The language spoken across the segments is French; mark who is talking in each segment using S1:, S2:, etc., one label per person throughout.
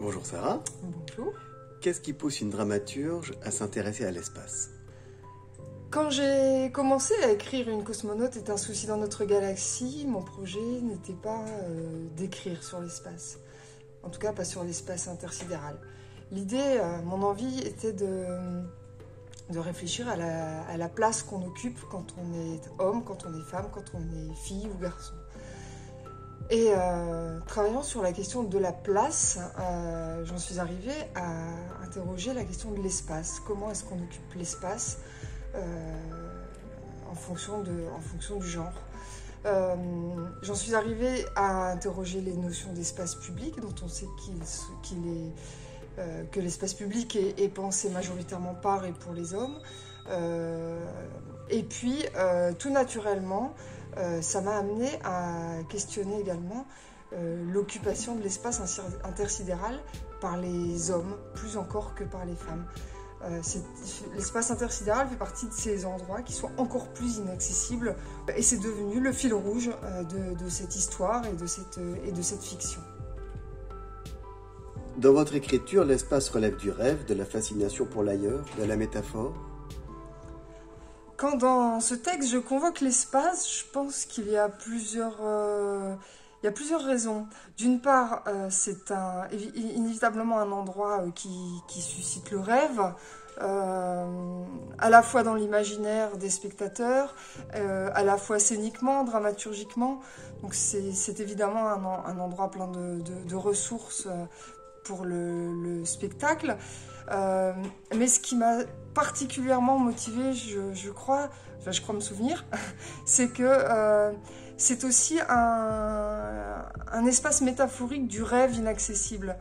S1: Bonjour Sarah.
S2: Bonjour.
S1: Qu'est-ce qui pousse une dramaturge à s'intéresser à l'espace?
S2: Quand j'ai commencé à écrire Une cosmonaute est un souci dans notre galaxie, mon projet n'était pas d'écrire sur l'espace. En tout cas, pas sur l'espace intersidéral. L'idée, mon envie était de réfléchir à la place qu'on occupe quand on est homme, quand on est femme, quand on est fille ou garçon. Et travaillant sur la question de la place, j'en suis arrivée à interroger la question de l'espace. Comment est-ce qu'on occupe l'espace en fonction du genre. J'en suis arrivée à interroger les notions d'espace public, dont on sait que l'espace public est pensé majoritairement par et pour les hommes. Et puis, tout naturellement, ça m'a amené à questionner également l'occupation de l'espace intersidéral par les hommes, plus encore que par les femmes. L'espace intersidéral fait partie de ces endroits qui sont encore plus inaccessibles et c'est devenu le fil rouge de cette histoire et de cette fiction.
S1: Dans votre écriture, l'espace relève du rêve, de la fascination pour l'ailleurs, de la métaphore?
S2: Quand dans ce texte je convoque l'espace, je pense qu'il y a plusieurs raisons. D'une part, c'est inévitablement un endroit qui suscite le rêve, à la fois dans l'imaginaire des spectateurs, à la fois scéniquement, dramaturgiquement. Donc c'est évidemment un endroit plein de ressources pour le spectacle. Mais ce qui m'a particulièrement motivée, je crois me souvenir, c'est que c'est aussi un espace métaphorique du rêve inaccessible.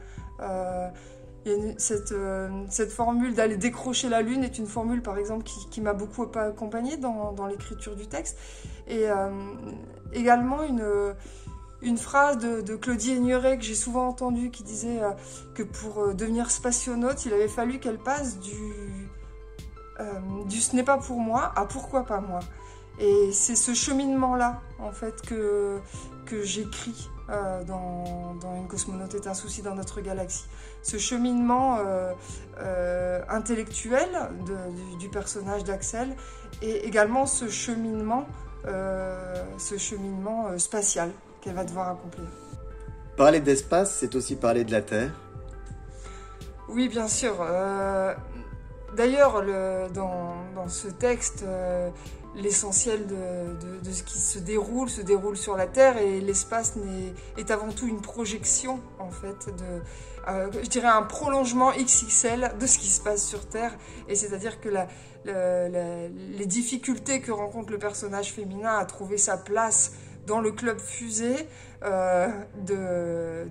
S2: Cette formule d'aller décrocher la lune est une formule, par exemple, qui m'a beaucoup accompagnée dans l'écriture du texte. Et également une phrase de Claudie Aigneret que j'ai souvent entendue qui disait que pour devenir spationaute, il avait fallu qu'elle passe du ce n'est pas pour moi à pourquoi pas moi. Et c'est ce cheminement-là, en fait, que j'écris dans Une cosmonaute est un souci dans notre galaxie. Ce cheminement intellectuel du personnage d'Axel et également ce cheminement spatial qu'elle va devoir accomplir.
S1: Parler d'espace, c'est aussi parler de la Terre?
S2: Oui, bien sûr. D'ailleurs, dans ce texte, l'essentiel de ce qui se déroule sur la Terre et l'espace est avant tout une projection, en fait, je dirais un prolongement XXL de ce qui se passe sur Terre. Et c'est-à-dire que les difficultés que rencontre le personnage féminin à trouver sa place dans le club fusée de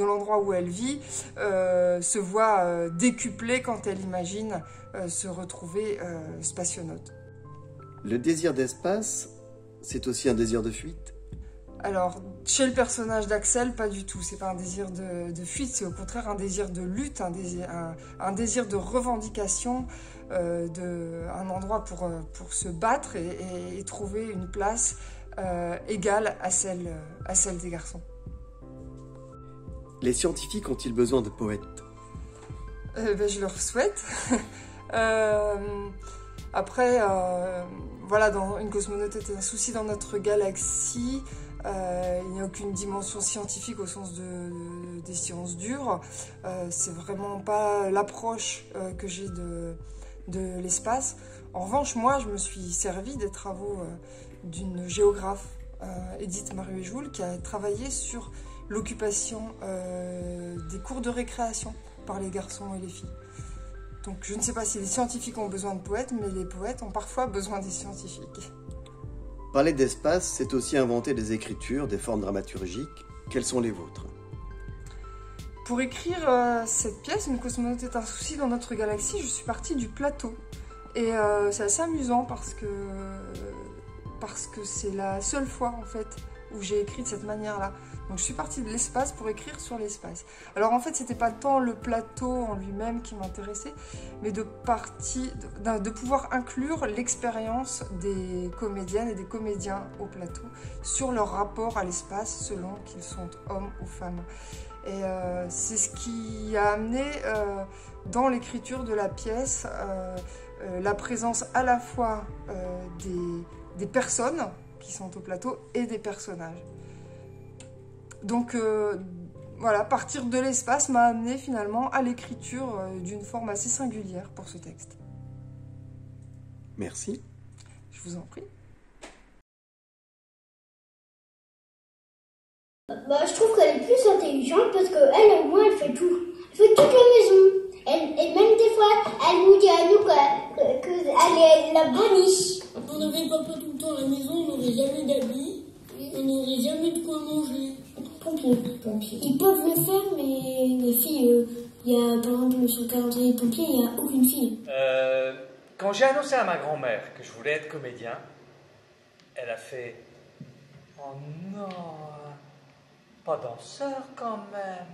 S2: l'endroit où elle vit se voit décuplée quand elle imagine se retrouver spationaute.
S1: Le désir d'espace, c'est aussi un désir de fuite?
S2: Alors, chez le personnage d'Axel, pas du tout. C'est pas un désir de fuite, c'est au contraire un désir de lutte, un désir de revendication, un endroit pour se battre et trouver une place égale à celle des garçons.
S1: Les scientifiques ont-ils besoin de poètes?
S2: Je leur souhaite. Après, voilà, dans Une cosmonaute est un souci dans notre galaxie, il n'y a aucune dimension scientifique au sens des sciences dures. C'est vraiment pas l'approche que j'ai de l'espace. En revanche, moi, je me suis servi des travaux d'une géographe, Edith Mariouet-Joule, qui a travaillé sur l'occupation des cours de récréation par les garçons et les filles. Donc je ne sais pas si les scientifiques ont besoin de poètes, mais les poètes ont parfois besoin des scientifiques.
S1: Parler d'espace, c'est aussi inventer des écritures, des formes dramaturgiques. Quelles sont les vôtres?
S2: Pour écrire cette pièce, Une cosmonaute est un souci dans notre galaxie, je suis partie du plateau. Et c'est assez amusant parce que c'est la seule fois, en fait, où j'ai écrit de cette manière-là. Donc je suis partie de l'espace pour écrire sur l'espace. Alors en fait, c'était pas tant le plateau en lui-même qui m'intéressait, mais de pouvoir inclure l'expérience des comédiennes et des comédiens au plateau sur leur rapport à l'espace selon qu'ils sont hommes ou femmes. Et c'est ce qui a amené dans l'écriture de la pièce la présence à la fois des personnes qui sont au plateau et des personnages. Donc voilà, partir de l'espace m'a amené finalement à l'écriture d'une forme assez singulière pour ce texte.
S1: Merci.
S2: Je vous en prie.
S3: Je trouve qu'elle est plus intelligente parce qu'elle, au moins, elle fait tout. Elle fait toute la maison. Et même des fois, elle nous dit à nous qu'elle est la boniche.
S4: On n'avait papa tout le temps à la maison, on n'aurait jamais d'habits, on n'aurait jamais de quoi manger. Pompiers. Ils peuvent le faire, mais les filles, il y a par exemple sur le calendrier pompier, il n'y a aucune fille.
S5: Quand j'ai annoncé à ma grand-mère que je voulais être comédien, elle a fait « Oh non, pas danseur quand même !»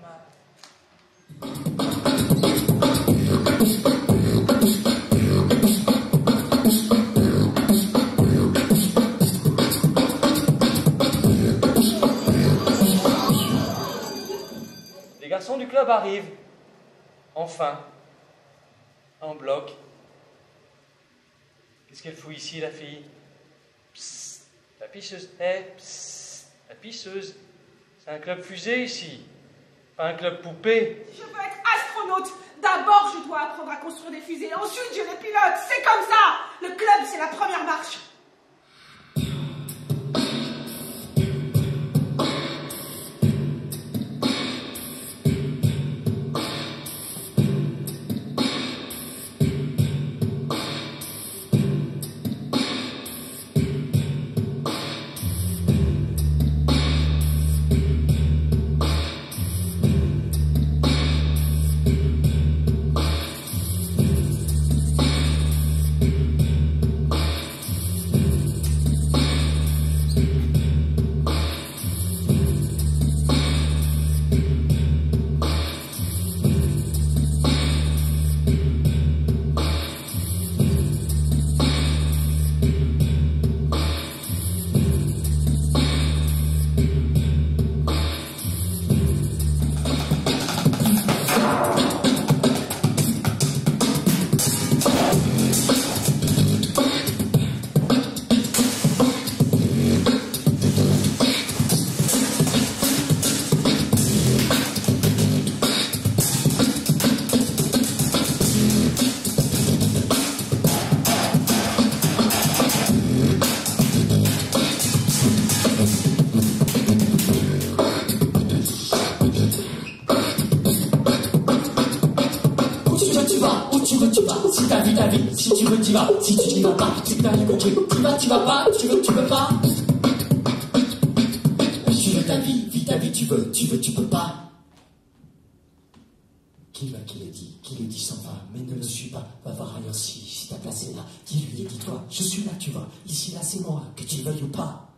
S5: Les garçons du club arrivent. Enfin. En bloc. Qu'est-ce qu'elle fout ici, la fille? Psst, la pisseuse. Psst, la pisseuse. C'est un club fusée ici. Pas un club poupée.
S6: Je veux être astronaute. D'abord, je dois apprendre à construire des fusées. Ensuite, je les pilote. C'est comme ça. Le club, c'est la première marche.
S7: Si t'as vu ta vie, si tu veux, tu vas. Si tu n'y vas pas, c'est que t'as rien compris. Tu vas pas, tu veux, tu peux pas. Tu veux ta vie, vis ta vie, tu veux, tu peux pas. Qui le dit s'en va, mais ne le suis pas. Va voir ailleurs si ta place est là. Dis-lui et dis-toi, je suis là, tu vois. Ici, là, c'est moi, que tu le veuilles ou pas.